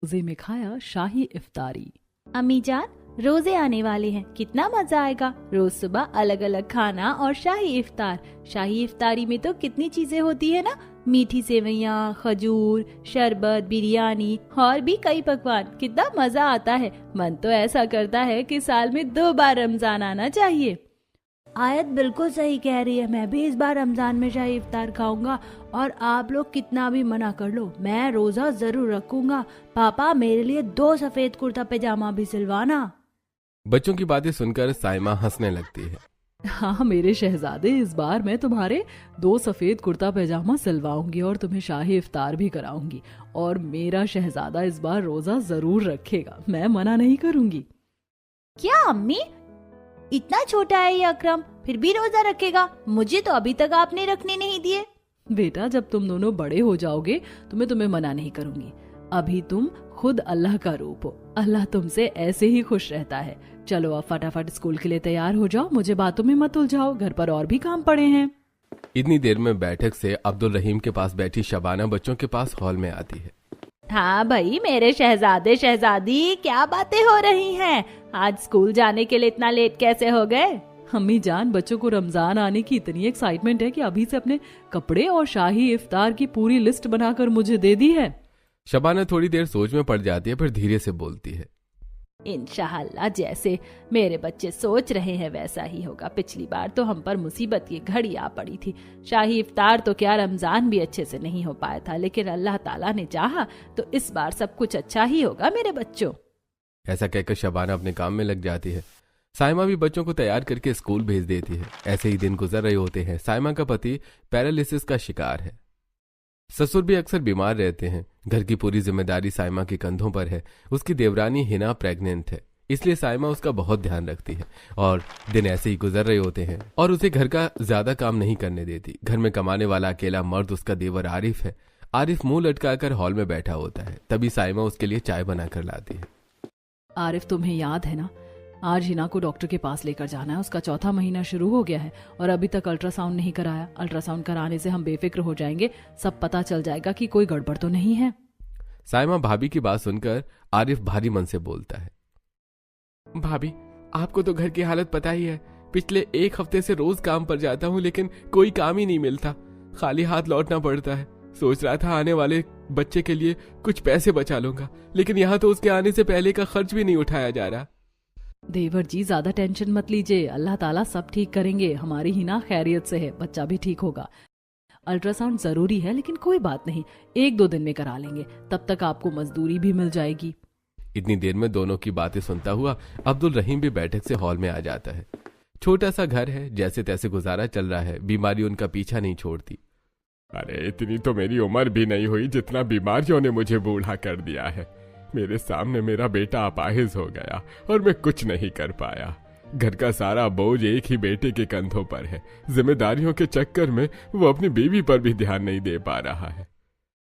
रोजे में खाया शाही इफ्तारी। अम्मी जान, रोजे आने वाले हैं, कितना मजा आएगा। रोज सुबह अलग अलग खाना और शाही इफ्तार। शाही इफ्तारी में तो कितनी चीजें होती है ना, मीठी सेवइयाँ, खजूर, शरबत, बिरयानी और भी कई पकवान। कितना मजा आता है। मन तो ऐसा करता है कि साल में 2 बार रमजान आना चाहिए। आयत बिल्कुल सही कह रही है। मैं भी इस बार रमजान में शाही इफ्तार खाऊंगा, और आप लोग कितना भी मना कर लो, मैं रोजा जरूर रखूंगा। पापा, मेरे लिए 2 सफेद कुर्ता पैजामा भी सिलवाना। बच्चों की बातें सुनकर साइमा हंसने लगती है। हाँ मेरे शहजादे, इस बार मैं तुम्हारे 2 सफेद कुर्ता पैजामा सिलवाऊंगी और तुम्हें शाही इफ्तार भी कराऊंगी। और मेरा शहजादा इस बार रोजा जरूर रखेगा, मैं मना नहीं करूंगी। क्या अम्मी, इतना छोटा है ये अकरम, फिर भी रोजा रखेगा? मुझे तो अभी तक आपने रखने नहीं दिए। बेटा, जब तुम दोनों बड़े हो जाओगे तो मैं तुम्हें मना नहीं करूंगी। अभी तुम खुद अल्लाह का रूप हो, अल्लाह तुमसे ऐसे ही खुश रहता है। चलो अब फटाफट स्कूल के लिए तैयार हो जाओ, मुझे बातों में मत उलझाओ, घर पर और भी काम पड़े हैं। इतनी देर में बैठक से अब्दुल रहीम के पास बैठी शबाना बच्चों के पास हॉल में आती है। हाँ भाई, मेरे शहजादे शहजादी, क्या बातें हो रही हैं? आज स्कूल जाने के लिए इतना लेट कैसे हो गए? अम्मी जान, बच्चों को रमजान आने की इतनी एक्साइटमेंट है कि अभी से अपने कपड़े और शाही इफ्तार की पूरी लिस्ट बनाकर मुझे दे दी है। शबाना थोड़ी देर सोच में पड़ जाती है, फिर धीरे से बोलती है। इंशाअल्लाह जैसे मेरे बच्चे सोच रहे हैं वैसा ही होगा। पिछली बार तो हम पर मुसीबत की घड़ी आ पड़ी थी। शाही इफ्तार तो क्या, रमजान भी अच्छे से नहीं हो पाया था, लेकिन अल्लाह ताला ने चाहा तो इस बार सब कुछ अच्छा ही होगा मेरे बच्चों। ऐसा कहकर शबाना अपने काम में लग जाती है। साइमा भी बच्चों को तैयार करके स्कूल भेज देती है। ऐसे ही दिन गुजर रहे होते हैं। साइमा का पति पैरालिसिस का शिकार है। ससुर भी अक्सर बीमार रहते हैं। घर की पूरी जिम्मेदारी साइमा के कंधों पर है। उसकी देवरानी हिना प्रेग्नेंट है, इसलिए साइमा उसका बहुत ध्यान रखती है। और दिन ऐसे ही गुजर रहे होते हैं और उसे घर का ज्यादा काम नहीं करने देती। घर में कमाने वाला अकेला मर्द उसका देवर आरिफ है। आरिफ मुंह लटकाकर हॉल में बैठा होता है। तभी साइमा उसके लिए चाय बनाकर लाती है। आरिफ, तुम्हें याद है ना, आज हिना को डॉक्टर के पास लेकर जाना है। उसका 4था महीना शुरू हो गया है और अभी तक अल्ट्रासाउंड नहीं कराया। अल्ट्रासाउंड कराने से हम बेफिक्र हो जाएंगे, सब पता चल जाएगा कि कोई गड़बड़ तो नहीं है। साइमा भाभी की बात सुनकर आरिफ भारी मन से बोलता है। भाभी, आपको तो घर की हालत पता ही है। पिछले 1 हफ्ते से रोज काम पर जाता हूँ, लेकिन कोई काम ही नहीं मिलता। खाली हाथ लौटना पड़ता है। सोच रहा था आने वाले बच्चे के लिए कुछ पैसे बचा लूंगा, लेकिन यहाँ तो उसके आने से पहले का खर्च भी नहीं उठाया जा रहा। देवर जी, ज्यादा टेंशन मत लीजिए, अल्लाह ताला सब ठीक करेंगे। हमारी हिना खैरियत से है, बच्चा भी ठीक होगा। अल्ट्रासाउंड जरूरी है, लेकिन कोई बात नहीं, 1-2 दिन में करा लेंगे, तब तक आपको मजदूरी भी मिल जाएगी। इतनी देर में दोनों की बातें सुनता हुआ अब्दुल रहीम भी बैठक से हॉल में आ जाता है। छोटा सा घर है, जैसे तैसे गुजारा चल रहा है। बीमारी उनका पीछा नहीं छोड़ती। अरे, इतनी तो मेरी उम्र भी नहीं हुई जितना बीमारियों ने मुझे बूढ़ा कर दिया है। मेरे सामने मेरा बेटा अपाहिज हो गया और मैं कुछ नहीं कर पाया। घर का सारा बोझ एक ही बेटे के कंधों पर है। जिम्मेदारियों के चक्कर में वो अपनी बीवी पर भी ध्यान नहीं दे पा रहा है।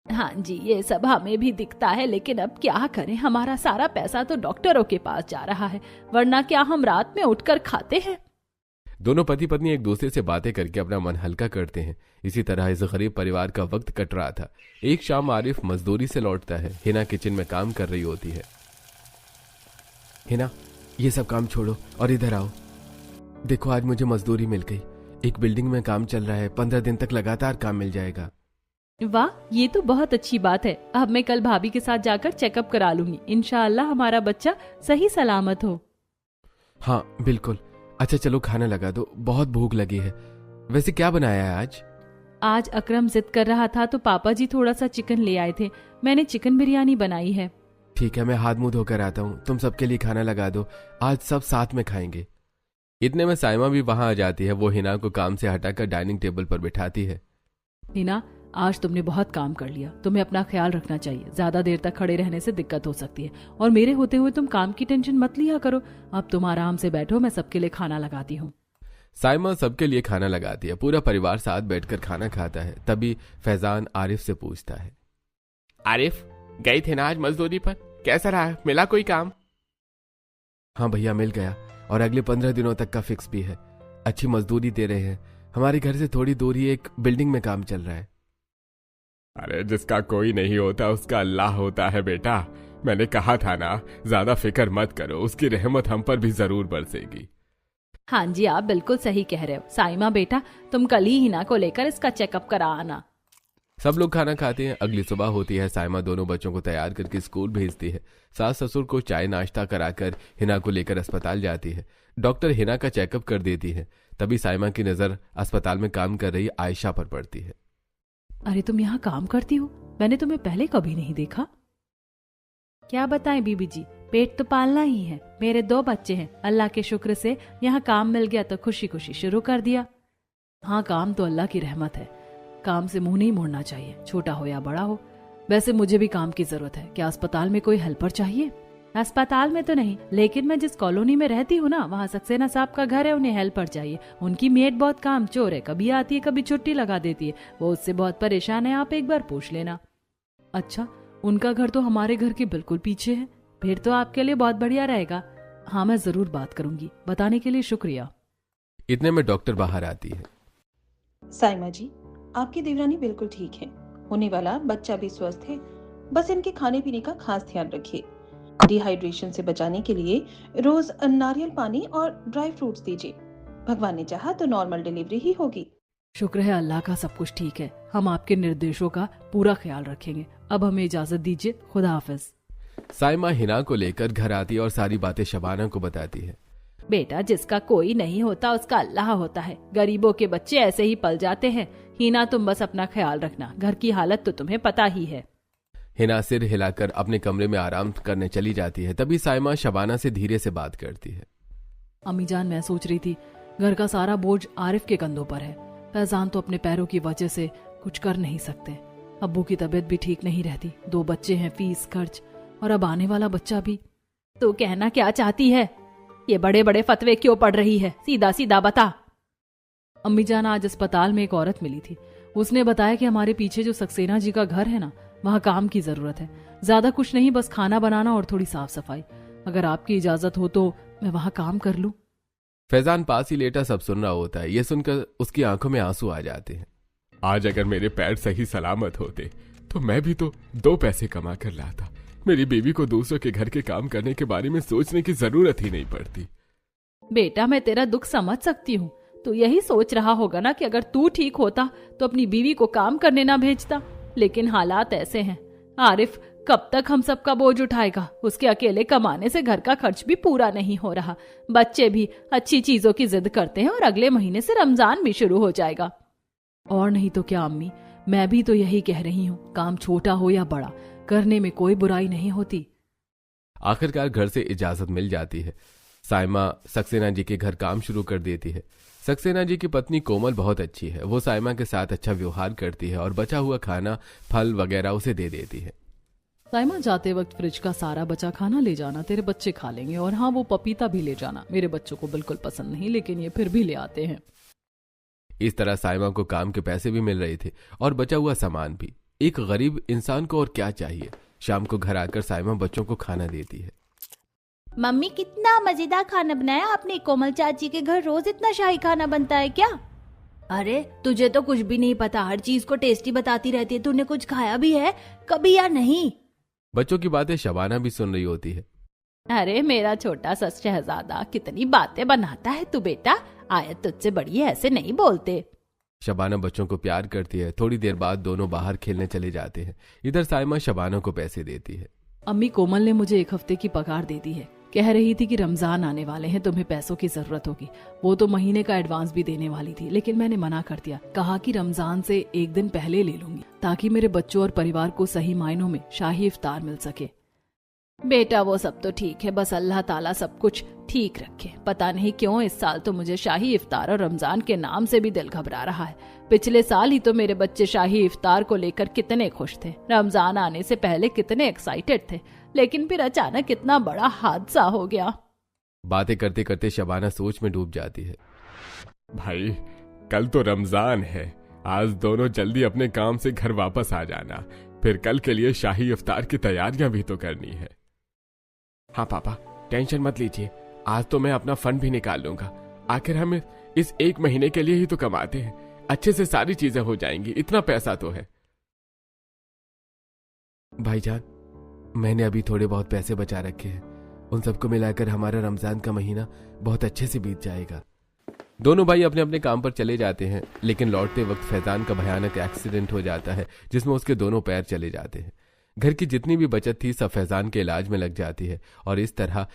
हाँ जी, ये सब हमें भी दिखता है, लेकिन अब क्या करें, हमारा सारा पैसा तो डॉक्टरों के पास जा रहा है, वरना क्या हम रात में उठकर खाते हैं। दोनों पति पत्नी एक दूसरे से बातें करके अपना मन हल्का करते हैं। इसी तरह इस गरीब परिवार का वक्त कट रहा था। एक शाम आरिफ मजदूरी से लौटता है। हिना किचन में काम कर रही होती है। हिना, ये सब काम छोड़ो और इधर आओ। देखो, आज मुझे मजदूरी मिल गई। एक बिल्डिंग में काम चल रहा है, 15 दिन तक लगातार काम मिल जाएगा। वाह, ये तो बहुत अच्छी बात है। अब मैं कल भाभी के साथ जाकर चेकअप करा लूंगी। इंशाअल्लाह हमारा बच्चा सही सलामत हो। हाँ बिल्कुल। अच्छा चलो, खाना लगा दो, बहुत भूख लगी है। वैसे क्या बनाया है आज? आज अकरम जिद कर रहा था तो पापा जी थोड़ा सा चिकन ले आए थे। मैंने चिकन बिरयानी बनाई है। ठीक है, मैं हाथ मुंह धोकर आता हूँ। तुम सबके लिए खाना लगा दो, आज सब साथ में खाएंगे। इतने में साइमा भी वहां आ जाती है। वो हिना को काम से हटाकर डाइनिंग टेबल पर बिठाती है। हिना, आज तुमने बहुत काम कर लिया, तुम्हें अपना ख्याल रखना चाहिए। ज्यादा देर तक खड़े रहने से दिक्कत हो सकती है, और मेरे होते हुए तुम काम की टेंशन मत लिया करो। अब तुम आराम से बैठो, मैं सबके लिए खाना लगाती हूँ। साइमा सबके लिए खाना लगाती है। पूरा परिवार साथ बैठकर खाना खाता है। तभी फैजान आरिफ से पूछता है। आरिफ, गए थे ना आज मजदूरी पर? कैसा रहा, मिला कोई काम? हाँ भैया, मिल गया, और अगले 15 दिनों तक का फिक्स भी है। अच्छी मजदूरी दे रहे हैं। हमारे घर से थोड़ी दूर ही एक बिल्डिंग में काम चल रहा है। अरे, जिसका कोई नहीं होता उसका अल्लाह होता है बेटा। मैंने कहा था ना, ज्यादा फिक्र मत करो, उसकी रहमत हम पर भी जरूर बरसेगी। हाँ जी, आप बिल्कुल सही कह रहे हो। साइमा बेटा, तुम कल ही हिना को लेकर इसका चेकअप करा आना। सब लोग खाना खाते हैं। अगली सुबह होती है। साइमा दोनों बच्चों को तैयार करके स्कूल भेजती है। सास ससुर को चाय नाश्ता कराकर हिना को लेकर अस्पताल जाती है। डॉक्टर हिना का चेकअप कर देती है। तभी साइमा की नजर अस्पताल में काम कर रही आयशा पर पड़ती है। अरे तुम यहाँ काम करती हो? मैंने तुम्हें पहले कभी नहीं देखा। क्या बताएं बीबी जी, पेट तो पालना ही है। मेरे 2 बच्चे हैं, अल्लाह के शुक्र से यहाँ काम मिल गया तो खुशी खुशी शुरू कर दिया। हाँ, काम तो अल्लाह की रहमत है। काम से मुंह नहीं मोड़ना चाहिए, छोटा हो या बड़ा हो। वैसे मुझे भी काम की जरूरत है। क्या अस्पताल में कोई हेल्पर चाहिए? अस्पताल में तो नहीं, लेकिन मैं जिस कॉलोनी में रहती हूँ ना, वहाँ सक्सेना साहब का घर है, उन्हें हेल्पर चाहिए। उनकी मेड बहुत काम चोर है, कभी आती है कभी छुट्टी लगा देती है। वो उससे बहुत परेशान है, आप एक बार पूछ लेना। अच्छा, उनका घर तो हमारे घर के बिल्कुल पीछे है। फिर तो आपके लिए बहुत बढ़िया रहेगा। हाँ, मैं जरूर बात करूंगी। बताने के लिए शुक्रिया। इतने में डॉक्टर बाहर आती है। साइमा जी, आपकी देवरानी बिल्कुल ठीक है। होने वाला बच्चा भी स्वस्थ है। बस इनके खाने पीने का खास ध्यान रखिए। डिहाइड्रेशन से बचाने के लिए रोज नारियल पानी और ड्राई फ्रूट्स दीजिए। भगवान ने चाहा तो नॉर्मल डिलीवरी ही होगी। शुक्र है अल्लाह का, सब कुछ ठीक है। हम आपके निर्देशों का पूरा ख्याल रखेंगे। अब हमें इजाजत दीजिए। खुदा हाफिज। साइमा हिना को लेकर घर आती है और सारी बातें शबाना को बताती है। बेटा, जिसका कोई नहीं होता उसका अल्लाह होता है। गरीबों के बच्चे ऐसे ही पल जाते हैं। हिना, तुम बस अपना ख्याल रखना। घर की हालत तो तुम्हें पता ही है। हिना सिर हिलाकर अपने कमरे में आराम करने चली जाती है। तभी साइमा शबाना से धीरे से बात करती है। अम्मी जान, मैं सोच रही थी घर का सारा बोझ आरिफ के कंधों पर है। फैजान तो अपने पैरों की वजह से कुछ कर नहीं सकते। अब्बू की तबीयत भी ठीक नहीं रहती। 2 बच्चे हैं, फीस खर्च, और अब आने वाला बच्चा भी। तू कहना क्या चाहती है? ये बड़े बड़े फतवे क्यों पढ़ रही है? सीधा सीधा बता। अम्मी जान, आज अस्पताल में एक औरत मिली थी। उसने बताया कि हमारे पीछे जो सक्सेना जी का घर है ना, वहाँ काम की जरूरत है। ज्यादा कुछ नहीं, बस खाना बनाना और थोड़ी साफ सफाई। अगर आपकी इजाजत हो तो मैं वहाँ काम कर लूं। फैजान पास ही लेटा सब सुन रहा होता है। ये सुनकर उसकी आंखों में आंसू आ जाते हैं। आज अगर मेरे पैर सही सलामत होते तो मैं भी तो 2 पैसे कमा कर लाता। मेरी बीवी को दूसरों के घर के काम करने के बारे में सोचने की जरूरत ही नहीं पड़ती। बेटा, मैं तेरा दुख समझ सकती हूँ। तू यही सोच रहा होगा ना कि अगर तू ठीक होता तो अपनी बीवी को काम करने ना भेजता। लेकिन हालात ऐसे हैं। आरिफ कब तक हम सबका बोझ उठाएगा? उसके अकेले कमाने से घर का खर्च भी पूरा नहीं हो रहा। बच्चे भी अच्छी चीजों की जिद करते हैं और अगले महीने से रमजान भी शुरू हो जाएगा। और नहीं तो क्या अम्मी, मैं भी तो यही कह रही हूँ। काम छोटा हो या बड़ा, करने में कोई बुराई नहीं होती। आखिरकार घर से इजाजत मिल जाती है। साइमा सक्सेना जी के घर काम शुरू कर देती है। सक्सेना जी की पत्नी कोमल बहुत अच्छी है। वो साइमा के साथ अच्छा व्यवहार करती है और बचा हुआ खाना, फल वगैरह उसे दे देती है। साइमा, जाते वक्त फ्रिज का सारा बचा खाना ले जाना, तेरे बच्चे खा लेंगे। और हाँ, वो पपीता भी ले जाना। मेरे बच्चों को बिल्कुल पसंद नहीं, लेकिन ये फिर भी ले आते हैं। इस तरह साइमा को काम के पैसे भी मिल रहे थे और बचा हुआ सामान भी। एक गरीब इंसान को और क्या चाहिए। शाम को घर आकर साइमा बच्चों को खाना देती है। मम्मी, कितना मजेदार खाना बनाया आपने। कोमल चाची के घर रोज इतना शाही खाना बनता है क्या? अरे तुझे तो कुछ भी नहीं पता। हर चीज को टेस्टी बताती रहती है। तूने कुछ खाया भी है कभी या नहीं? बच्चों की बातें शबाना भी सुन रही होती है। अरे मेरा छोटा सा शहजादा, कितनी बातें बनाता है तू बेटा। आयत तुझसे बड़ी है, ऐसे नहीं बोलते। शबाना बच्चों को प्यार करती है। थोड़ी देर बाद दोनों बाहर खेलने चले जाते हैं। इधर साइमा शबाना को पैसे देती है। अम्मी, कोमल ने मुझे 1 हफ्ते की पगार दे दी है। कह रही थी कि रमजान आने वाले हैं, तुम्हें पैसों की जरूरत होगी। वो तो महीने का एडवांस भी देने वाली थी, लेकिन मैंने मना कर दिया। कहा कि रमजान से 1 दिन पहले ले लूंगी, ताकि मेरे बच्चों और परिवार को सही मायनों में शाही इफ्तार मिल सके। बेटा, वो सब तो ठीक है, बस अल्लाह ताला सब कुछ ठीक रखे। पता नहीं क्यों इस साल तो मुझे शाही इफ्तार और रमजान के नाम से भी दिल घबरा रहा है। पिछले साल ही तो मेरे बच्चे शाही इफ्तार को लेकर कितने खुश थे, रमजान आने से पहले कितने एक्साइटेड थे, लेकिन फिर अचानक इतना बड़ा हादसा हो गया। बातें करते करते शबाना सोच में डूब जाती है। भाई, कल तो रमजान है। आज दोनों जल्दी अपने काम से घर वापस आ जाना, फिर कल के लिए शाही इफ्तार की तैयारियां भी तो करनी है। हाँ पापा, टेंशन मत लीजिए। आज तो मैं अपना फंड भी निकाल लूंगा। आखिर हम इस 1 महीने के लिए ही तो कमाते हैं। अच्छे से सारी चीजें हो जाएंगी, इतना पैसा तो है। भाईजान, मैंने अभी थोड़े बहुत पैसे बचा रखे हैं, उन सबको मिलाकर हमारा रमजान का महीना बहुत अच्छे से बीत जाएगा। दोनों भाई अपने अपने काम पर चले जाते हैं, लेकिन लौटते वक्त फैजान का भयानक एक्सीडेंट हो जाता है जिसमें उसके दोनों पैर चले जाते हैं। घर की जितनी भी बचत थी सब फैजान के इलाज में लग जाती है और इस तरह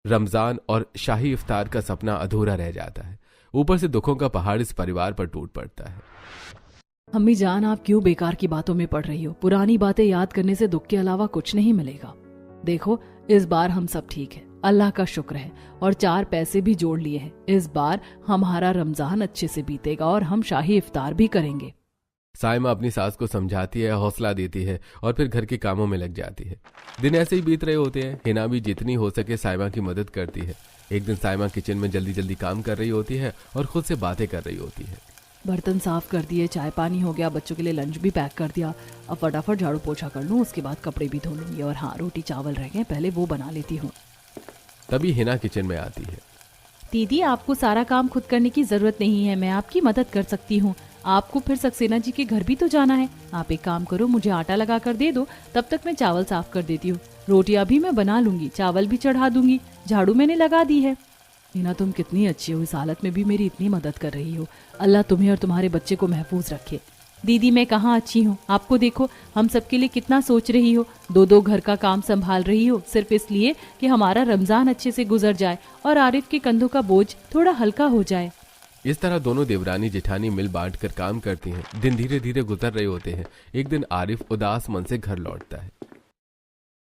रमजान और शाही इफ्तार का सपना अधूरा रह जाता है। ऊपर से दुखों का पहाड़ इस परिवार पर टूट पड़ता है। अम्मी जान, आप क्यों बेकार की बातों में पड़ रही हो? पुरानी बातें याद करने से दुख के अलावा कुछ नहीं मिलेगा। देखो, इस बार हम सब ठीक है, अल्लाह का शुक्र है, और 4 पैसे भी जोड़ लिए हैं। इस बार हमारा रमजान अच्छे से बीतेगा और हम शाही इफ्तार भी करेंगे। साइमा अपनी सास को समझाती है, हौसला देती है और फिर घर के कामों में लग जाती है। दिन ऐसे ही बीत रहे होते हैं। हिना भी जितनी हो सके साइमा की मदद करती है। एक दिन साइमा किचन में जल्दी जल्दी काम कर रही होती है और खुद से बातें कर रही होती है। बर्तन साफ कर दिए, चाय पानी हो गया, बच्चों के लिए लंच भी पैक कर दिया। अब फटाफट झाड़ू पोछा कर लूँ, उसके बाद कपड़े भी धो लूंगी। और हाँ, रोटी चावल रह गए, पहले वो बना लेती हूँ। तभी हिना किचन में आती है। दीदी, आपको सारा काम खुद करने की जरूरत नहीं है, मैं आपकी मदद कर सकती हूँ। आपको फिर सक्सेना जी के घर भी तो जाना है। आप एक काम करो, मुझे आटा लगा कर दे दो, तब तक मैं चावल साफ कर देती हूँ। रोटियां भी मैं बना लूंगी, चावल भी चढ़ा दूंगी, झाड़ू मैंने लगा दी है। हिना, तुम कितनी अच्छी हो, इस हालत में भी मेरी इतनी मदद कर रही हो। अल्लाह तुम्हें और तुम्हारे बच्चे को महफूज रखे। दीदी, मैं कहाँ अच्छी हूँ? आपको देखो, हम सबके लिए कितना सोच रही हो। 2 घर का काम संभाल रही हो, सिर्फ इसलिए कि हमारा रमजान अच्छे से गुजर जाए और आरिफ के कंधों का बोझ थोड़ा हल्का हो जाए। इस तरह दोनों देवरानी जेठानी मिल बांट कर काम करती हैं। दिन धीरे धीरे गुजर रहे होते हैं। एक दिन आरिफ उदास मन से घर लौटता है।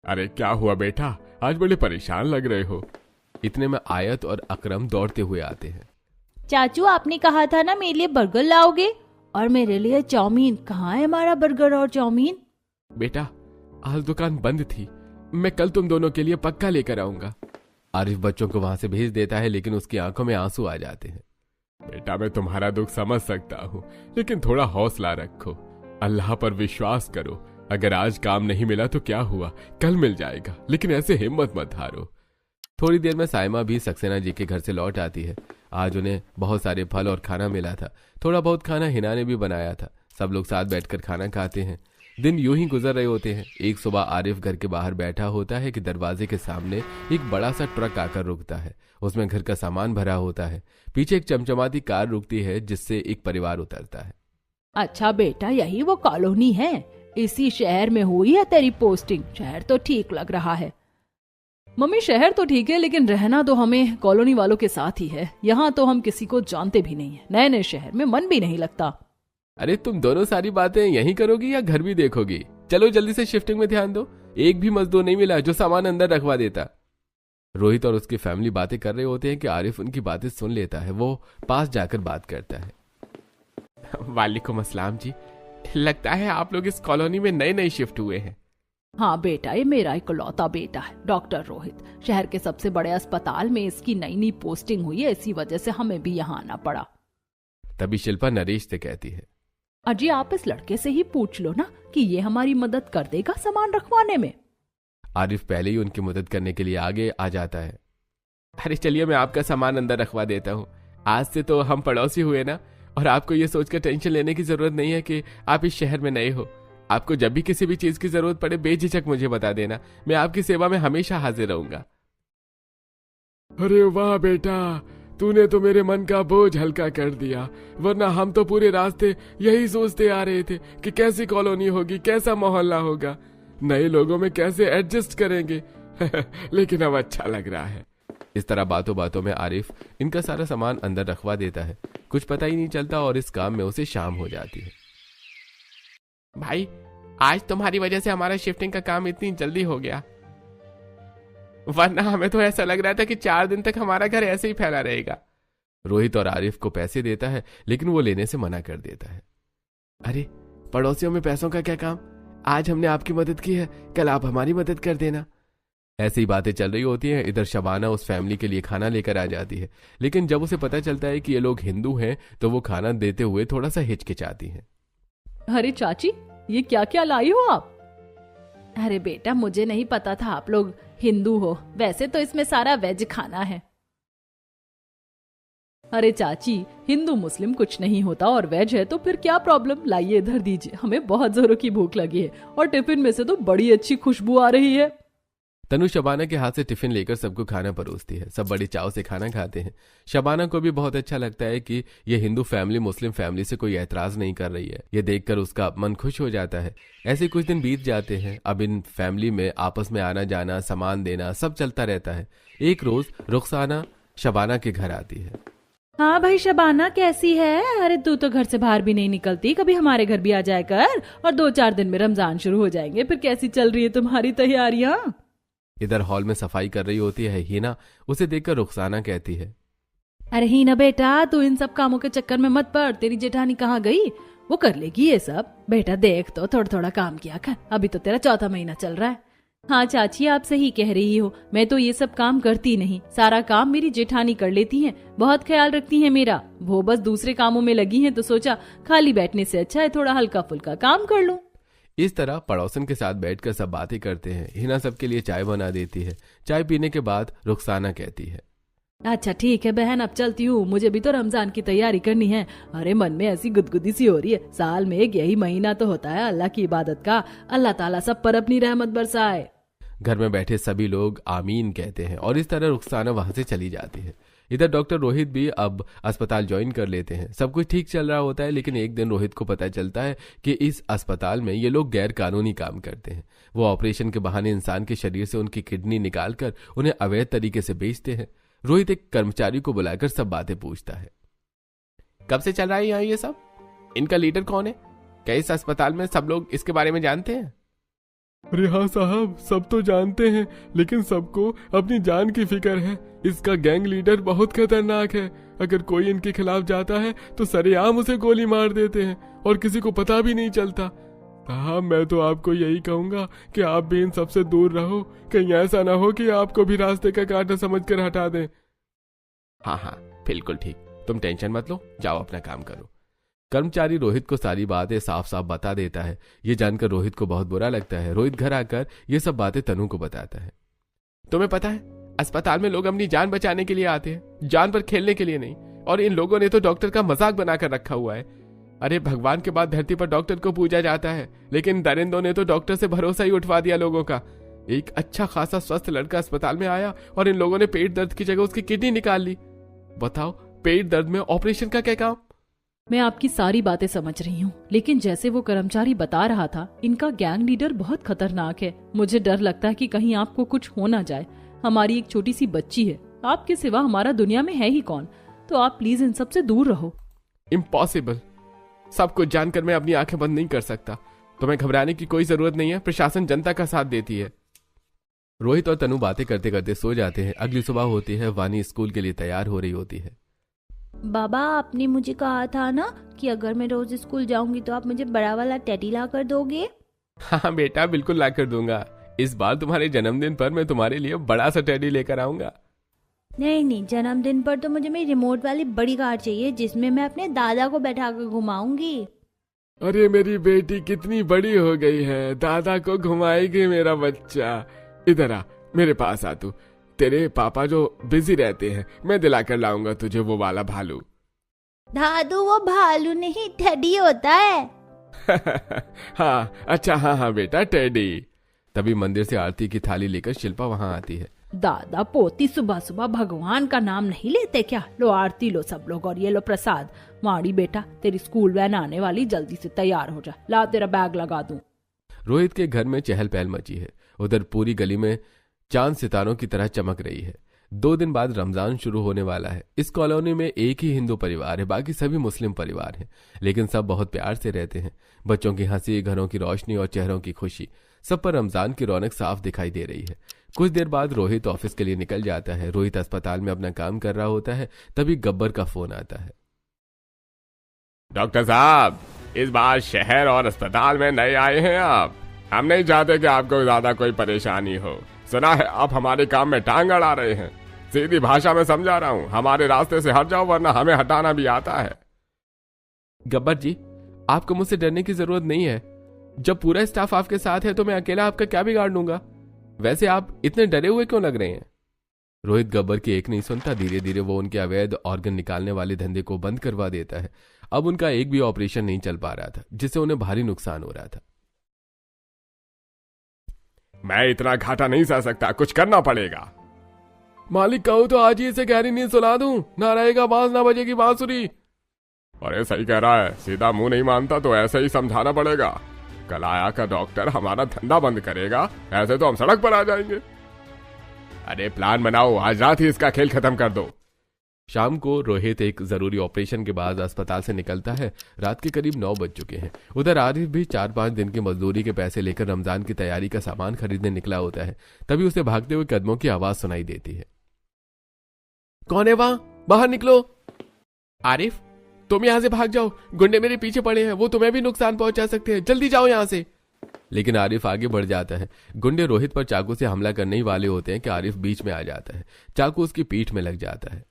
अरे क्या हुआ बेटा, आज बड़े परेशान लग रहे हो। इतने में आयत और अकरम दौड़ते हुए आते हैं। चाचू, आपने कहा था ना मेरे लिए बर्गर लाओगे, और मेरे लिए चाउमीन। कहाँ है हमारा बर्गर और चाउमीन? बेटा, आज दुकान बंद थी, मैं कल तुम दोनों के लिए पक्का लेकर आऊंगा। आरिफ बच्चों को वहां से भेज देता है, लेकिन उसकी आंखों में आंसू आ जाते हैं। बेटा, मैं तुम्हारा दुख समझ सकता हूँ, लेकिन थोड़ा हौसला रखो, अल्लाह पर विश्वास करो। अगर आज काम नहीं मिला तो क्या हुआ, कल मिल जाएगा, लेकिन ऐसे हिम्मत मत हारो। थोड़ी देर में साइमा भी सक्सेना जी के घर से लौट आती है। आज उन्हें बहुत सारे फल और खाना मिला था। थोड़ा बहुत खाना हिना ने भी बनाया था। सब लोग साथ बैठकर खाना खाते हैं। दिन यूं ही गुजर रहे होते हैं। एक सुबह आरिफ घर के बाहर बैठा होता है कि दरवाजे के सामने एक बड़ा सा ट्रक आकर रुकता है। उसमें घर का सामान भरा होता है। पीछे एक चमचमाती कार रुकती है जिससे एक परिवार उतरता है। अच्छा बेटा, यही वो कॉलोनी है? इसी शहर में हुई है तेरी पोस्टिंग? शहर तो ठीक लग रहा है। मम्मी, शहर तो ठीक है, लेकिन रहना तो हमें कॉलोनी वालों के साथ ही है। यहाँ तो हम किसी को जानते भी नहीं है। नए नए शहर में मन भी नहीं लगता। अरे तुम दोनों सारी बातें यहीं करोगी या घर भी देखोगी? चलो जल्दी से शिफ्टिंग में ध्यान दो। एक भी मजदूर नहीं मिला जो सामान अंदर रखवा देता। रोहित और उसकी फैमिली बातें कर रहे होते हैं कि आरिफ उनकी बातें सुन लेता है। वो पास जाकर बात करता है। वालेकुम अस्सलाम जी, लगता है आप लोग इस कॉलोनी में नए नए शिफ्ट हुए हैं। हाँ बेटा, ये मेरा इकलौता बेटा है, डॉक्टर रोहित। शहर के सबसे बड़े अस्पताल में इसकी नई नई पोस्टिंग हुई है, इसी वजह से हमें भी यहाँ आना पड़ा। तभी शिल्पा नरेश से कहती है, अजी आप इस लड़के से ही पूछ लो ना कि ये हमारी मदद कर देगा सामान रखवाने में। आरिफ पहले ही उनकी मदद करने के लिए आगे आ जाता है। अरे चलिए, मैं आपका सामान अंदर रखवा देता हूँ। आज से तो हम पड़ोसी हुए ना, और आपको ये सोचकर टेंशन लेने की जरूरत नहीं है कि आप इस शहर में नए हो। आपको जब भी किसी भी चीज की जरूरत पड़े बेझिझक मुझे बता देना, मैं आपकी सेवा में हमेशा हाजिर रहूंगा। अरे वाह बेटा, तूने तो मेरे मन का बोझ हल्का कर दिया, वरना हम तो पूरे रास्ते यही सोचते आ रहे थे कि कैसी कॉलोनी होगी, कैसा मोहल्ला होगा, नए लोगों में कैसे एडजस्ट करेंगे। लेकिन अब अच्छा लग रहा है। इस तरह बातों बातों में आरिफ इनका सारा सामान अंदर रखवा देता है। कुछ पता ही नहीं चलता और इस काम में उसे शाम हो जाती है। भाई, आज तुम्हारी वजह से हमारा शिफ्टिंग का काम इतनी जल्दी हो गया, वरना हमें तो ऐसा लग रहा था कि 4 दिन तक हमारा घर ऐसे ही फैला रहेगा। रोहित और आरिफ को पैसे देता है, लेकिन वो लेने से मना कर देता है। अरे पड़ोसियों में पैसों का क्या काम? आज हमने आपकी मदद की है, कल आप हमारी मदद कर देना। ऐसी ही बातें चल रही होती हैं। इधर शबाना उस फैमिली के लिए खाना लेकर आ जाती है, लेकिन जब उसे पता चलता है कि ये लोग हिंदू हैं तो वो खाना देते हुए थोड़ा सा हिचकिचाती है। अरे चाची, ये क्या क्या लाई हो आप? अरे बेटा, मुझे नहीं पता था आप लोग हिंदू हो। वैसे तो इसमें सारा वेज खाना है। अरे चाची, हिंदू मुस्लिम कुछ नहीं होता और वेज है तो फिर क्या प्रॉब्लम, लाइए इधर दीजिए, हमें बहुत जोरों की भूख लगी है और टिफिन में से तो बड़ी अच्छी खुशबू आ रही है। तनु शबाना के हाथ से टिफिन लेकर सबको खाना परोसती है। सब बड़ी चाव से खाना खाते हैं। शबाना को भी बहुत अच्छा लगता है कि ये हिंदू फैमिली मुस्लिम फैमिली से कोई ऐतराज नहीं कर रही है। ये देखकर उसका मन खुश हो जाता है। ऐसे कुछ दिन बीत जाते हैं। अब इन फैमिली में आपस में आना जाना, सामान देना सब चलता रहता है। एक रोज रुखसाना शबाना के घर आती है। हाँ भाई शबाना, कैसी है? अरे तू तो घर से बाहर भी नहीं निकलती, कभी हमारे घर भी आ जाया कर। और 2-4 दिन में रमजान शुरू हो जाएंगे, फिर कैसी चल रही है तुम्हारी तैयारियां? इधर हॉल में सफाई कर रही होती है हीना। उसे देखकर रुखसाना कहती है, अरे हीना बेटा, तू इन सब कामों के चक्कर में मत पड़। तेरी जेठानी कहाँ गई? वो कर लेगी ये सब। बेटा देख तो, थोड़ा थोड़ा काम किया कर, अभी तो तेरा 4था महीना चल रहा है। हाँ चाची, आप सही कह रही हो, मैं तो ये सब काम करती नहीं, सारा काम मेरी जेठानी कर लेती हैं, बहुत ख्याल रखती हैं मेरा। वो बस दूसरे कामों में लगी हैं तो सोचा खाली बैठने से अच्छा है थोड़ा हल्का फुल्का काम कर लूं। इस तरह पड़ोसन के साथ बैठकर सब बातें करते हैं। हिना सबके लिए चाय बना देती है। चाय पीने के बाद रुखसाना कहती है, अच्छा ठीक है बहन, अब चलती हूँ, मुझे भी तो रमजान की तैयारी करनी है। अरे मन में ऐसी गुदगुदी सी हो रही है, साल में एक यही महीना तो होता है अल्लाह की इबादत का। अल्लाह ताला सब पर अपनी रहमत बरसाए। घर में बैठे सभी लोग आमीन कहते हैं और इस तरह रुखसाना वहां से चली जाती है। इधर डॉक्टर रोहित भी अब अस्पताल ज्वाइन कर लेते हैं। सब कुछ ठीक चल रहा होता है, लेकिन एक दिन रोहित को पता चलता है कि इस अस्पताल में ये लोग गैर कानूनी काम करते हैं। वो ऑपरेशन के बहाने इंसान के शरीर से उनकी किडनी निकालकर उन्हें अवैध तरीके से बेचते हैं। रोहित एक कर्मचारी को बुलाकर सब बातें पूछता है। कब से चल रहा है यहाँ ये सब? इनका लीडर कौन है? क्या इस अस्पताल में सब लोग इसके बारे में जानते हैं? अरे हाँ साहब, सब तो जानते हैं, लेकिन सबको अपनी जान की फिक्र है। इसका गैंग लीडर बहुत खतरनाक है। अगर कोई इनके खिलाफ जाता है तो सरेआम उसे गोली मार देते हैं और किसी को पता भी नहीं चलता। साहब मैं तो आपको यही कहूंगा कि आप भी इन सबसे दूर रहो, कहीं ऐसा ना हो कि आपको भी रास्ते का कांटा समझकर हटा दें। हाँ हाँ बिल्कुल ठीक, तुम टेंशन मत लो, जाओ अपना काम करो। कर्मचारी रोहित को सारी बातें साफ साफ बता देता है। ये जानकर रोहित को बहुत बुरा लगता है। रोहित घर आकर ये सब बातें तनु को बताता है। तुम्हें पता है, अस्पताल में लोग अपनी जान बचाने के लिए आते हैं, जान पर खेलने के लिए नहीं। और इन लोगों ने तो डॉक्टर का मजाक बनाकर रखा हुआ है। अरे भगवान के बाद धरती पर डॉक्टर को पूजा जाता है, लेकिन दरिंदों ने तो डॉक्टर से भरोसा ही उठवा दिया लोगों का। एक अच्छा खासा स्वस्थ लड़का अस्पताल में आया और इन लोगों ने पेट दर्द की जगह उसकी किडनी निकाल ली। बताओ, पेट दर्द में ऑपरेशन का क्या काम? मैं आपकी सारी बातें समझ रही हूँ, लेकिन जैसे वो कर्मचारी बता रहा था, इनका गैंग लीडर बहुत खतरनाक है। मुझे डर लगता है कि कहीं आपको कुछ हो ना जाए। हमारी एक छोटी सी बच्ची है, आपके सिवा हमारा दुनिया में है ही कौन? तो आप प्लीज इन सब से दूर रहो। इम्पॉसिबल, सब कुछ जानकर मैं अपनी आंखें बंद नहीं कर सकता। तुम्हें घबराने की कोई जरूरत नहीं है, प्रशासन जनता का साथ देती है। रोहित और तनु बातें करते करते सो जाते हैं। अगली सुबह होती है, वानी स्कूल के लिए तैयार हो रही होती है। बाबा, आपने मुझे कहा था ना कि अगर मैं रोज स्कूल जाऊंगी तो आप मुझे बड़ा वाला टेडी ला कर दोगे? हाँ बेटा, बिल्कुल ला कर दूंगा। इस बार तुम्हारे जन्मदिन पर मैं तुम्हारे लिए बड़ा सा टेडी लेकर आऊंगा। नहीं, जन्मदिन पर तो मुझे मेरी रिमोट वाली बड़ी कार चाहिए जिसमें मैं अपने दादा को बैठा कर घुमाऊंगी। अरे मेरी बेटी कितनी बड़ी हो गई है, दादा को घुमाएगी मेरा बच्चा। इधर आ, मेरे पास आ तू। तेरे पापा जो बिजी रहते हैं, मैं दिलाकर लाऊंगा तुझे वो वाला भालू। दादू, वो भालू नहीं टेडी होता है। हाँ अच्छा, हाँ बेटा, टेडी। तभी मंदिर से आरती की थाली लेकर शिल्पा वहां आती है। दादा पोती सुबह सुबह भगवान का नाम नहीं लेते क्या? लो आरती लो सब लोग, और ये लो प्रसाद। वाणी बेटा, तेरी स्कूल वैन आने वाली, जल्दी से तैयार हो जा। ला तेरा बैग लगा दूं। रोहित के घर में चहल पहल मची है। उधर पूरी गली में चांद सितारों की तरह चमक रही है। 2 दिन बाद रमजान शुरू होने वाला है। इस कॉलोनी में एक ही हिंदू परिवार है, बाकी सभी मुस्लिम परिवार हैं, लेकिन सब बहुत प्यार से रहते हैं। बच्चों की हंसी, घरों की रोशनी और चेहरों की खुशी, सब पर रमजान की रौनक साफ दिखाई दे रही है। कुछ देर बाद रोहित ऑफिस के लिए निकल जाता है। रोहित अस्पताल में अपना काम कर रहा होता है, तभी गब्बर का फोन आता है। डॉक्टर साहब, इस बार शहर और अस्पताल में नए आए हैं आप। हम नहीं चाहते कि आपको ज्यादा कोई परेशानी हो। सुना है आप हमारे काम में टांग अड़ा रहे हैं। सीधी भाषा में समझा रहा हूँ, हमारे रास्ते से हट जाओ वरना हमें हटाना भी आता है। गब्बर जी, आपको मुझसे डरने की जरूरत नहीं है। जब पूरा स्टाफ आपके साथ है तो मैं अकेला आपका क्या बिगाड़ लूंगा? वैसे आप इतने डरे हुए क्यों लग रहे हैं? रोहित गब्बर की एक नहीं सुनता। धीरे धीरे वो उनके अवैध ऑर्गन निकालने वाले धंधे को बंद करवा देता है। अब उनका एक भी ऑपरेशन नहीं चल पा रहा था, जिससे उन्हें भारी नुकसान हो रहा था। मैं इतना घाटा नहीं सह सकता, कुछ करना पड़ेगा। मालिक कहूं तो आज ही इसे गहरी नींद सुला दूं, ना रहेगा बांस ना बजेगी बांसुरी। अरे सही कह रहा है, सीधा मुंह नहीं मानता तो ऐसे ही समझाना पड़ेगा। कल आया का डॉक्टर हमारा धंधा बंद करेगा, ऐसे तो हम सड़क पर आ जाएंगे। अरे प्लान बनाओ, आज रात ही इसका खेल खत्म कर दो। शाम को रोहित एक जरूरी ऑपरेशन के बाद अस्पताल से निकलता है। रात के करीब 9 बज चुके हैं। उधर आरिफ भी 4-5 दिन की मजदूरी के पैसे लेकर रमजान की तैयारी का सामान खरीदने निकला होता है। तभी उसे भागते हुए कदमों की आवाज सुनाई देती है। कौन है वहां? बाहर निकलो। आरिफ, तुम यहां से भाग जाओ, गुंडे मेरे पीछे पड़े हैं, वो तुम्हें भी नुकसान पहुंचा सकते हैं, जल्दी जाओ यहां से। लेकिन आरिफ आगे बढ़ जाता है। गुंडे रोहित पर चाकू से हमला करने ही वाले होते हैं कि आरिफ बीच में आ जाता है। चाकू उसकी पीठ में लग जाता है।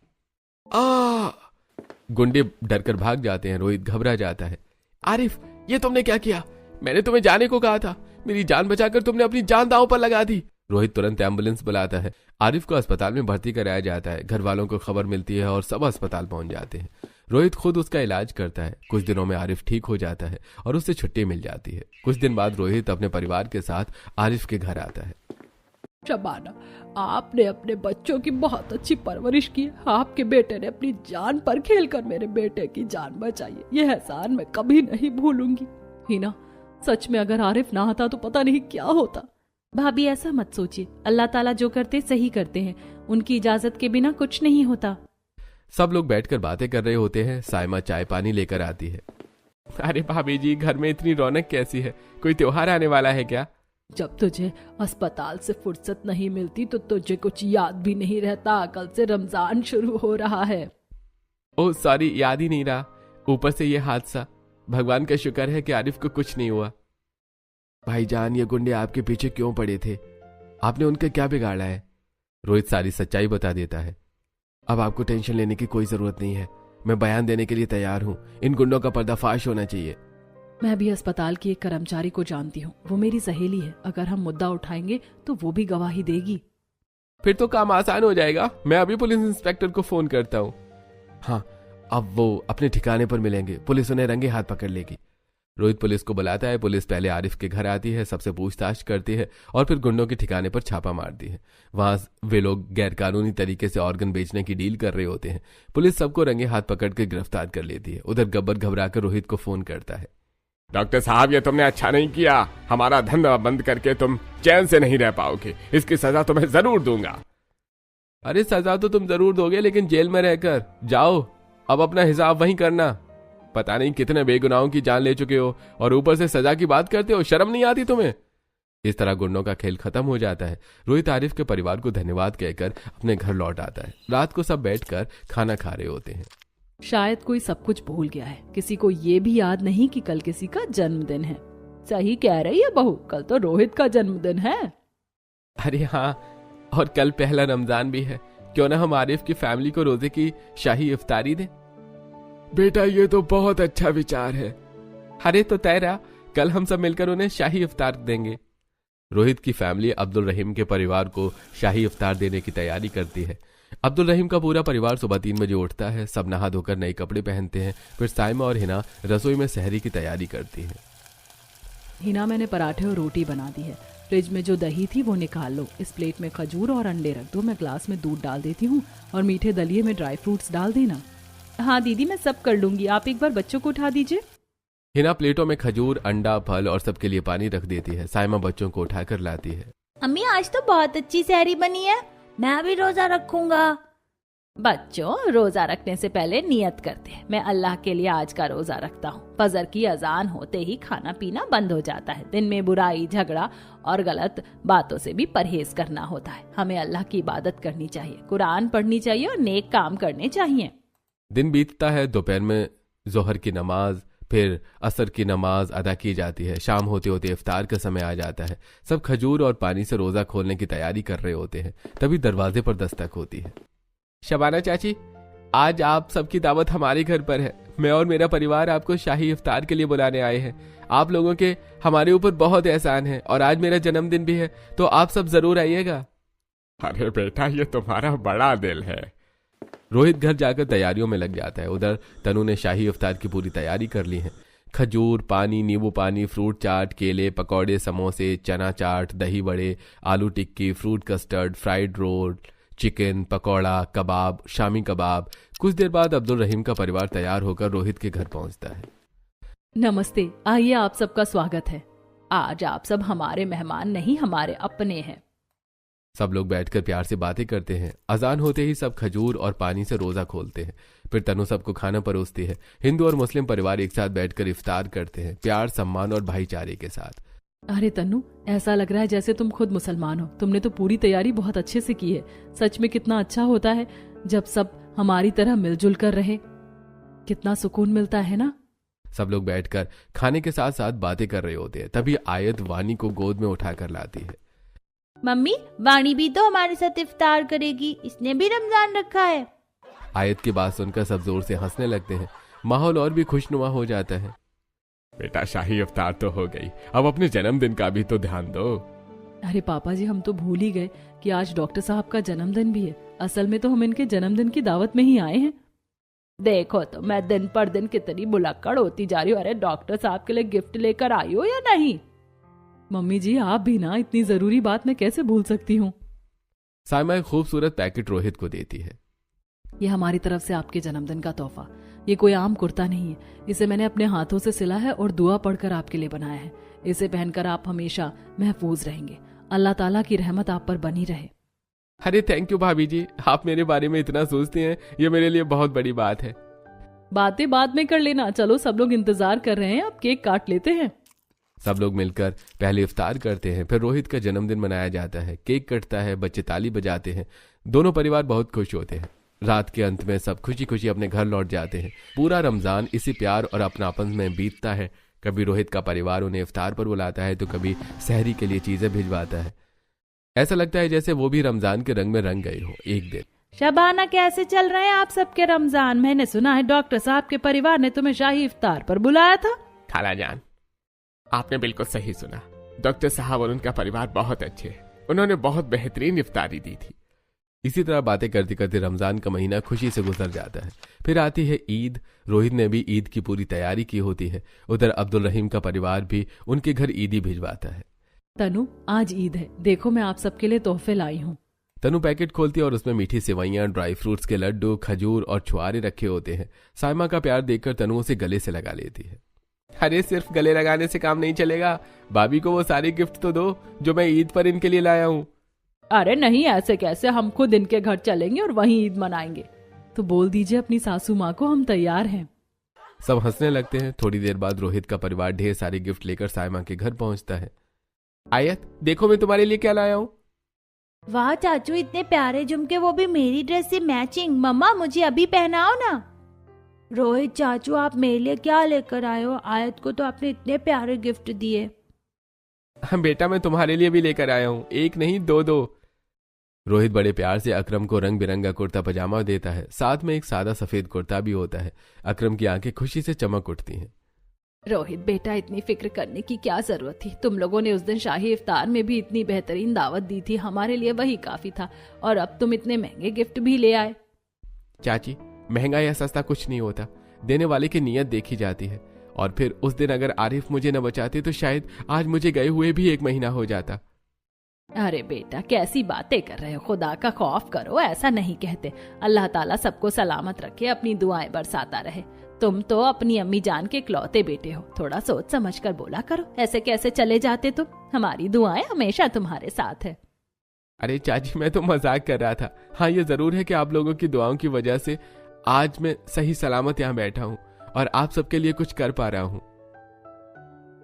गुंडे डरकर भाग जाते हैं। रोहित घबरा जाता है। आरिफ, ये तुमने क्या किया? मैंने तुम्हें जाने को कहा था, मेरी जान बचाकर तुमने अपनी जान दांव पर लगा दी। रोहित तुरंत एम्बुलेंस बुलाता है। आरिफ को अस्पताल में भर्ती कराया जाता है। घर वालों को खबर मिलती है और सब अस्पताल पहुंच जाते हैं। रोहित खुद उसका इलाज करता है। कुछ दिनों में आरिफ ठीक हो जाता है और उससे छुट्टी मिल जाती है। कुछ दिन बाद रोहित अपने परिवार के साथ आरिफ के घर आता है। शबाना, आपने अपने बच्चों की बहुत अच्छी परवरिश की। आपके बेटे ने अपनी जान पर खेलकर मेरे बेटे की जान बचाई है। यह एहसान मैं कभी नहीं भूलूंगी। हिना, सच में अगर आरिफ ना आता तो पता नहीं क्या होता। भाभी ऐसा मत सोचिए, अल्लाह ताला जो करते सही करते हैं, उनकी इजाजत के बिना कुछ नहीं होता। सब लोग बैठकर बातें कर रहे होते हैं। साइमा चाय पानी लेकर आती है। अरे भाभी जी, घर में इतनी रौनक कैसी है? कोई त्योहार आने वाला है क्या? जब तुझे अस्पताल से फुर्सत नहीं मिलती तो तुझे कुछ याद भी नहीं रहता। कल से रमजान शुरू हो रहा है। ओह सॉरी, याद ही नहीं रहा। ऊपर से ये हादसा। भगवान का शुक्र है कि आरिफ को कुछ नहीं हुआ। भाईजान, ये गुंडे आपके पीछे क्यों पड़े थे? आपने उनका क्या बिगाड़ा है? रोहित सारी सच्चाई बता देता है। अब आपको टेंशन लेने की कोई जरूरत नहीं है। मैं बयान देने के लिए तैयार हूँ। इन गुंडों का पर्दाफाश होना चाहिए। मैं भी अस्पताल की एक कर्मचारी को जानती हूँ, वो मेरी सहेली है। अगर हम मुद्दा उठाएंगे तो वो भी गवाही देगी। फिर तो काम आसान हो जाएगा। मैं अभी पुलिस इंस्पेक्टर को फोन करता हूँ। हाँ, अब वो अपने ठिकाने पर मिलेंगे। पुलिस उन्हें रंगे हाथ पकड़ लेगी। रोहित पुलिस को बुलाता है। पुलिस पहले आरिफ के घर आती है, सबसे पूछताछ करती है और फिर गुंडों के ठिकाने पर छापा मारती है। वहां वे लोग गैरकानूनी तरीके से ऑर्गन बेचने की डील कर रहे होते हैं। पुलिस सबको रंगे हाथ पकड़ कर गिरफ्तार कर लेती है। उधर गब्बर घबराकर रोहित को फोन करता है। डॉक्टर साहब, ये तुमने अच्छा नहीं किया। हमारा धंधा बंद करके तुम चैन से नहीं रह पाओगे। इसकी सजा तुम्हें जरूर दूंगा। अरे सजा तो तुम जरूर दोगे, लेकिन जेल में रहकर। जाओ, अब अपना हिसाब वहीं करना। पता नहीं कितने बेगुनाहों की जान ले चुके हो और ऊपर से सजा की बात करते हो। शर्म नहीं आती तुम्हें? इस तरह गुंडों का खेल खत्म हो जाता है। रोहित आरिफ के परिवार को धन्यवाद कहकर अपने घर लौट आता है। रात को सब बैठकर खाना खा रहे होते हैं। शायद कोई सब कुछ भूल गया है। किसी को ये भी याद नहीं कि कल किसी का जन्मदिन है। सही कह रही है बहू, कल तो रोहित का जन्मदिन है। अरे हाँ, और कल पहला रमजान भी है। क्यों ना हम आरिफ की फैमिली को रोजे की शाही इफ्तारी दें? बेटा, ये तो बहुत अच्छा विचार है। अरे तो तय रहा, कल हम सब मिलकर उन्हें शाही इफ्तार देंगे। रोहित की फैमिली अब्दुल रहीम के परिवार को शाही इफ्तार देने की तैयारी करती है। अब्दुल रहीम का पूरा परिवार सुबह 3 बजे उठता है। सब नहा धोकर नए कपड़े पहनते हैं। फिर साइमा और हिना रसोई में सहरी की तैयारी करती है। हिना, मैंने पराठे और रोटी बना दी है। फ्रिज में जो दही थी वो निकाल लो। इस प्लेट में खजूर और अंडे रख दो। मैं ग्लास में दूध डाल देती हूँ और मीठे दलिये में ड्राई फ्रूट्स डाल देना। हाँ दीदी, मैं सब कर लूंगी। आप एक बार बच्चों को उठा दीजिए। हिना प्लेटों में खजूर, अंडा, फल और सबके लिए पानी रख देती है। साइमा बच्चों को उठाकर लाती है। अम्मी, आज तो बहुत अच्छी सहरी बनी है। मैं भी रोजा रखूंगा। बच्चों, रोजा रखने से पहले नियत करते हैं। मैं अल्लाह के लिए आज का रोजा रखता हूँ। फजर की अजान होते ही खाना पीना बंद हो जाता है। दिन में बुराई, झगड़ा और गलत बातों से भी परहेज करना होता है। हमें अल्लाह की इबादत करनी चाहिए, कुरान पढ़नी चाहिए और नेक काम करने चाहिए। दिन बीतता है। दोपहर में जोहर की नमाज, फिर असर की नमाज अदा की जाती है। शाम होते होते इफ्तार का समय आ जाता है। सब खजूर और पानी से रोजा खोलने की तैयारी कर रहे होते हैं। तभी दरवाजे पर दस्तक होती है। शबाना चाची, आज आप सबकी दावत हमारे घर पर है। मैं और मेरा परिवार आपको शाही इफ्तार के लिए बुलाने आए हैं। आप लोगों के हमारे ऊपर बहुत एहसान है और आज मेरा जन्मदिन भी है, तो आप सब जरूर आइएगा। अरे बेटा, ये तुम्हारा बड़ा दिल है। रोहित घर जाकर तैयारियों में लग जाता है। उधर तनु ने शाही इफ्तार की पूरी तैयारी कर ली है। खजूर पानी, नींबू पानी, फ्रूट चाट, केले, पकौड़े, समोसे, चना चाट, dahi bade, aloo tikki, fruit custard, fried roll, chicken pakora, kebab, shami kebab. कुछ देर बाद अब्दुल रहीम का परिवार तैयार होकर रोहित के घर पहुंचता है। नमस्ते, आइए, आप सबका स्वागत है। आज आप सब हमारे मेहमान नहीं, हमारे अपने हैं। सब लोग बैठकर प्यार से बातें करते हैं। अजान होते ही सब खजूर और पानी से रोजा खोलते हैं। फिर तनु सबको खाना परोसती है। हिंदू और मुस्लिम परिवार एक साथ बैठकर इफ्तार करते हैं, प्यार, सम्मान और भाईचारे के साथ। अरे तन्नू, ऐसा लग रहा है जैसे तुम खुद मुसलमान हो। तुमने तो पूरी तैयारी बहुत अच्छे से की है। सच में कितना अच्छा होता है जब सब हमारी तरह मिलजुल कर रहे। कितना सुकून मिलता है ना। सब लोग बैठकर खाने के साथ साथ बातें कर रहे होते हैं। तभी आयत वानी को गोद में उठाकर लाती है। मम्मी, वाणी भी तो हमारे साथ इफ्तार करेगी, इसने भी रमजान रखा है। आयत की बात सुनकर सब जोर से हंसने लगते हैं। माहौल और भी खुशनुमा हो जाता है। बेटा, शाही इफ्तार तो हो गई, अब अपने जन्मदिन का भी तो ध्यान दो। अरे पापा जी, हम तो भूल ही गए कि आज डॉक्टर साहब का जन्मदिन भी है। असल में तो हम इनके जन्मदिन की दावत में ही आए हैं। देखो तो मैं दिन पर दिन कितनी बुलक्कड़ होती जा रही हूँ। अरे डॉक्टर साहब के लिए गिफ्ट लेकर आई हो या नहीं? मम्मी जी, आप भी ना, इतनी जरूरी बात मैं कैसे भूल सकती हूँ। साइमा एक खूबसूरत पैकेट रोहित को देती है। ये हमारी तरफ से आपके जन्मदिन का तोहफा। ये कोई आम कुर्ता नहीं है। इसे मैंने अपने हाथों से सिला है और दुआ पढ़कर आपके लिए बनाया है। इसे पहनकर आप हमेशा महफूज रहेंगे। अल्लाह ताला की रहमत आप पर बनी रहे। अरे थैंक यू भाभी जी, आप मेरे बारे में इतना सोचती हैं, ये मेरे लिए बहुत बड़ी बात है। बातें बाद में कर लेना। चलो, सब लोग इंतजार कर रहे हैं, अब केक काट लेते हैं। सब लोग मिलकर पहले इफ्तार करते हैं, फिर रोहित का जन्मदिन मनाया जाता है। केक कटता है, बच्चे ताली बजाते हैं। दोनों परिवार बहुत खुश होते हैं। रात के अंत में सब खुशी खुशी अपने घर लौट जाते हैं। पूरा रमजान इसी प्यार और अपनापन में बीतता है। कभी रोहित का परिवार उन्हें इफ्तार पर बुलाता है तो कभी सहरी के लिए चीजें भिजवाता है। ऐसा लगता है जैसे वो भी रमजान के रंग में रंग गए हो। एक दिन, शबाना, कैसे चल रहे हैं आप सबके रमजान? मैंने सुना है डॉक्टर साहब के परिवार ने तुम्हें शाही इफ्तार पर बुलाया था। खाला जान, आपने बिल्कुल सही सुना। डॉक्टर साहब और उनका परिवार बहुत अच्छे हैं। उन्होंने बहुत बेहतरीन इफ्तारी दी थी। इसी तरह बातें करते करते रमजान का महीना खुशी से गुजर जाता है। फिर आती है ईद। रोहित ने भी ईद की पूरी तैयारी की होती है। उधर अब्दुल रहीम का परिवार भी उनके घर ईदी भिजवाता है। तनु, आज ईद है, देखो मैं आप सबके लिए तोहफे लाई हूँ। तनु पैकेट खोलती है और उसमें मीठी सेवइयां, ड्राई फ्रूट्स के लड्डू, खजूर और छुआरे रखे होते हैं। साइमा का प्यार देखकर तनु उसे गले से लगा लेती है। अरे सिर्फ गले लगाने से काम नहीं चलेगा, भाभी को वो सारे गिफ्ट तो दो जो मैं ईद पर इनके लिए लाया हूँ। अरे नहीं, ऐसे कैसे, हम खुद इनके घर चलेंगे और वहीं ईद मनाएंगे। तो बोल दीजिए अपनी सासू माँ को, हम तैयार हैं। सब हंसने लगते हैं। थोड़ी देर बाद रोहित का परिवार ढेर सारे गिफ्ट लेकर साइमा के घर पहुंचता है। आयत, देखो मैं तुम्हारे लिए क्या लाया हूँ। वाह चाचू, इतने प्यारे झुमके, वो भी मेरी ड्रेस से मैचिंग। मम्मा, मुझे अभी पहनाओ ना। रोहित चाचू, आप मेरे लिए क्या लेकर आए हो? आयत को तो आपने इतने प्यारे गिफ्ट दिए। बेटा, मैं तुम्हारे लिए भी लेकर आया हूँ, एक नहीं दो दो। रोहित बड़े प्यार से अकरम को रंग बिरंगा कुर्ता पजामा देता है। साथ में एक सादा सफेद कुर्ता भी होता है। अकरम की आंखें खुशी से चमक उठती हैं। रोहित बेटा, इतनी फिक्र करने की क्या जरूरत थी? तुम लोगों ने उस दिन शाही इफ्तार में भी इतनी बेहतरीन दावत दी थी, हमारे लिए वही काफी था। और अब तुम इतने महंगे गिफ्ट भी ले आए। चाची, महंगा या सस्ता कुछ नहीं होता, देने वाले की नीयत देखी जाती है। और फिर उस दिन अगर आरिफ मुझे न बचाते तो शायद आज मुझे गए हुए भी 1 महीना हो जाता। अरे बेटा, कैसी बातें कर रहे हो? खुदा का खौफ करो, ऐसा नहीं कहते। अल्लाह ताला सबको सलामत रखे, अपनी दुआएं बरसाता रहे। तुम तो अपनी अम्मी जान के इकलौते बेटे हो, थोड़ा सोच समझ कर बोला करो। ऐसे कैसे चले जाते तुम? हमारी दुआएं हमेशा तुम्हारे साथ है। अरे चाची, मैं तो मजाक कर रहा था। हाँ, ये जरूर है कि आप लोगों की दुआओं की वजह से आज मैं सही सलामत यहाँ बैठा हूँ और आप सबके लिए कुछ कर पा रहा हूँ।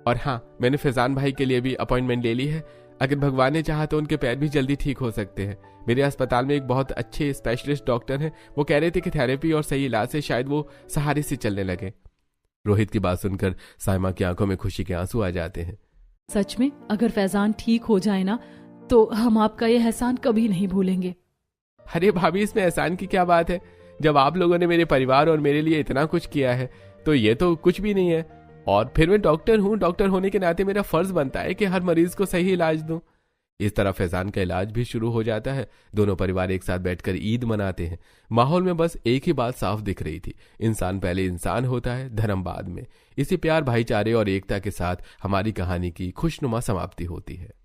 और हाँ, मैंने फैजान भाई के लिए भी अपॉइंटमेंट ले ली है। अगर भगवान ने चाहा तो उनके पैर भी जल्दी ठीक हो सकते हैं। मेरे अस्पताल में एक बहुत अच्छे स्पेशलिस्ट डॉक्टर हैं। वो कह रहे थे कि थेरेपी और सही इलाज से शायद वो सहारे से चलने लगे। रोहित की बात सुनकर साइमा की आंखों में खुशी के आंसू आ जाते हैं। सच में, अगर फैजान ठीक हो जाए ना तो हम आपका ये एहसान कभी नहीं भूलेंगे। अरे भाभी, इसमें एहसान की क्या बात है? जब आप लोगों ने मेरे परिवार और मेरे लिए इतना कुछ किया है तो ये तो कुछ भी नहीं है। और फिर मैं डॉक्टर हूँ, डॉक्टर होने के नाते मेरा फर्ज बनता है कि हर मरीज को सही इलाज दूं। इस तरह फैजान का इलाज भी शुरू हो जाता है। दोनों परिवार एक साथ बैठकर ईद मनाते हैं। माहौल में बस एक ही बात साफ दिख रही थी, इंसान पहले इंसान होता है, धर्म बाद में। इसी प्यार, भाईचारे और एकता के साथ हमारी कहानी की खुशनुमा समाप्ति होती है।